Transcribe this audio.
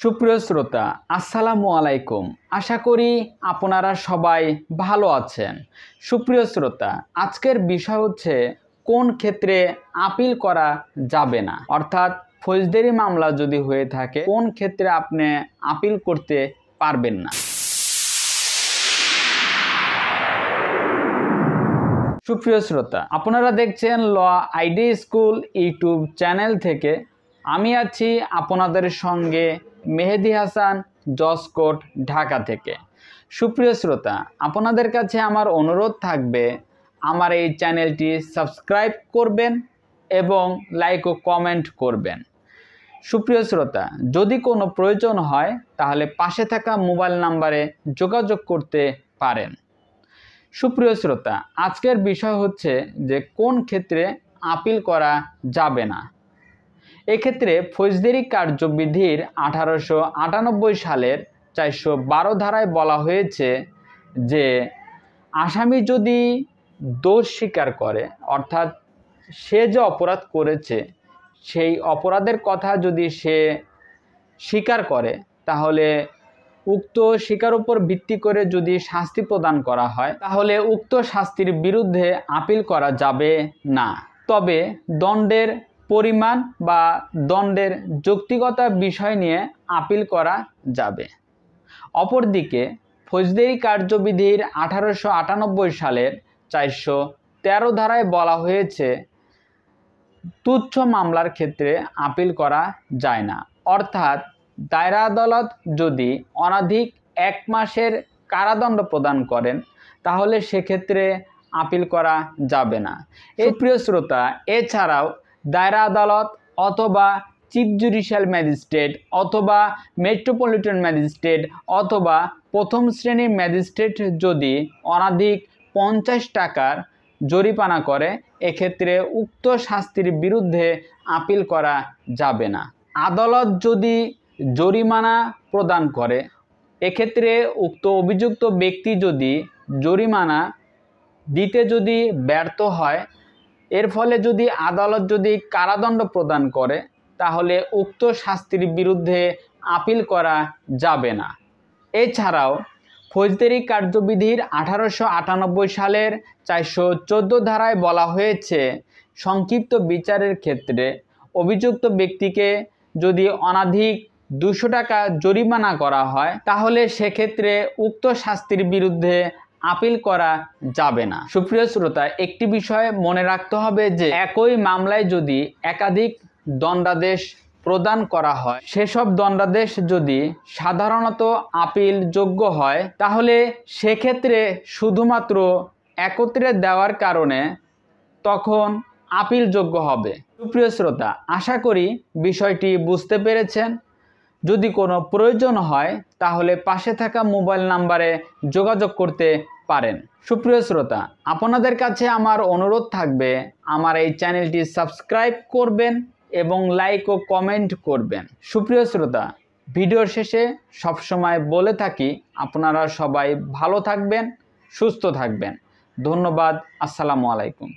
সুপ্রিয় শ্রোতা, আসসালামু আলাইকুম। আশা করি আপনারা সবাই ভালো আছেন। সুপ্রিয় শ্রোতা, আজকের বিষয় হচ্ছে কোন ক্ষেত্রে আপিল করা যাবে না, অর্থাৎ ফৌজদারি মামলা যদি হয়ে থাকে কোন ক্ষেত্রে আপনি আপিল করতে পারবেন না। সুপ্রিয় শ্রোতা, আপনারা দেখছেন ল আইডি স্কুল ইউটিউব চ্যানেল থেকে। আমি আছি আপনাদের সঙ্গে মেহেদি হাসান, জসকোট, ঢাকা থেকে। সুপ্রিয় শ্রোতা, আপনাদের কাছে আমার অনুরোধ থাকবে আমার এই চ্যানেলটি সাবস্ক্রাইব করবেন এবং লাইক ও কমেন্ট করবেন। সুপ্রিয় শ্রোতা, যদি কোনো প্রয়োজন হয় তাহলে পাশে থাকা মোবাইল নাম্বারে যোগাযোগ করতে পারেন। সুপ্রিয় শ্রোতা, আজকের বিষয় হচ্ছে যে কোন ক্ষেত্রে আপিল করা যাবে না। এক্ষেত্রে ফৌজদারি কার্যবিধির 1898 সালের 412 ধারায় বলা হয়েছে যে আসামি যদি দোষ স্বীকার করে, অর্থাৎ সে যে অপরাধ করেছে সেই অপরাধের কথা যদি সে স্বীকার করে তাহলে উক্ত স্বীকার উপর ভিত্তি করে যদি শাস্তি প্রদান করা হয় তাহলে উক্ত শাস্তির বিরুদ্ধে আপিল করা যাবে না। তবে দণ্ডের পরিমাণ বা দণ্ডের যৌক্তিকতা বিষয় নিয়ে আপিল করা যাবে। অপরদিকে ফৌজদারি কার্যবিধির 1898 সালের 413 ধারায় বলা হয়েছে তুচ্ছ মামলার ক্ষেত্রে আপিল করা যায় না, অর্থাৎ দায়রা আদালত যদি অনধিক 1 মাসের কারাদণ্ড প্রদান করেন তাহলে সেক্ষেত্রে আপিল করা যাবে না। প্রিয় শ্রোতা, এছাড়াও দায়রা আদালত অথবা চিফ জুডিশিয়াল ম্যাজিস্ট্রেট অথবা মেট্রোপলিটন ম্যাজিস্ট্রেট অথবা প্রথম শ্রেণীর ম্যাজিস্ট্রেট যদি অনধিক 50 টাকার জরিমানা করে এক্ষেত্রে উক্ত শাস্তির বিরুদ্ধে আপিল করা যাবে না। আদালত যদি জরিমানা প্রদান করে এক্ষেত্রে উক্ত অভিযুক্ত ব্যক্তি যদি জরিমানা দিতে যদি ব্যর্থ হয়, এর ফলে যদি আদালত যদি কারাদণ্ড প্রদান করে তাহলে উক্ত শাস্তির বিরুদ্ধে আপিল করা যাবে না। এছাড়াও ফৌজদারি কার্যবিধির 1898 সালের 414 ধারায় বলা হয়েছে সংক্ষিপ্ত বিচারের ক্ষেত্রে অভিযুক্ত ব্যক্তিকে যদি অনধিক 200 টাকা জরিমানা করা হয় তাহলে সেক্ষেত্রে উক্ত শাস্তির বিরুদ্ধে আপিল করা যাবে না। সুপ্রিয় শ্রোতা, একটি বিষয় মনে রাখতে হবে যে একই মামলায় যদি একাধিক দণ্ডাদেশ প্রদান করা হয় সেসব দণ্ডাদেশ যদি সাধারণত আপিল যোগ্য হয় তাহলে সেক্ষেত্রে শুধুমাত্র একত্রে দেওয়ার কারণে তখন আপিল যোগ্য হবে। সুপ্রিয় শ্রোতা, আশা করি বিষয়টি বুঝতে পেরেছেন। যদি কোনো প্রয়োজন হয় তাহলে পাশে থাকা মোবাইল নাম্বারে যোগাযোগ করতে পারেন। সুপ্রিয় শ্রোতা, আপনাদের কাছে আমার অনুরোধ থাকবে আমার এই চ্যানেলটি সাবস্ক্রাইব করবেন এবং লাইক ও কমেন্ট করবেন। সুপ্রিয় শ্রোতা, ভিডিওর শেষে সবসময় বলে থাকি আপনারা সবাই ভালো থাকবেন, সুস্থ থাকবেন। ধন্যবাদ। আসসালামু আলাইকুম।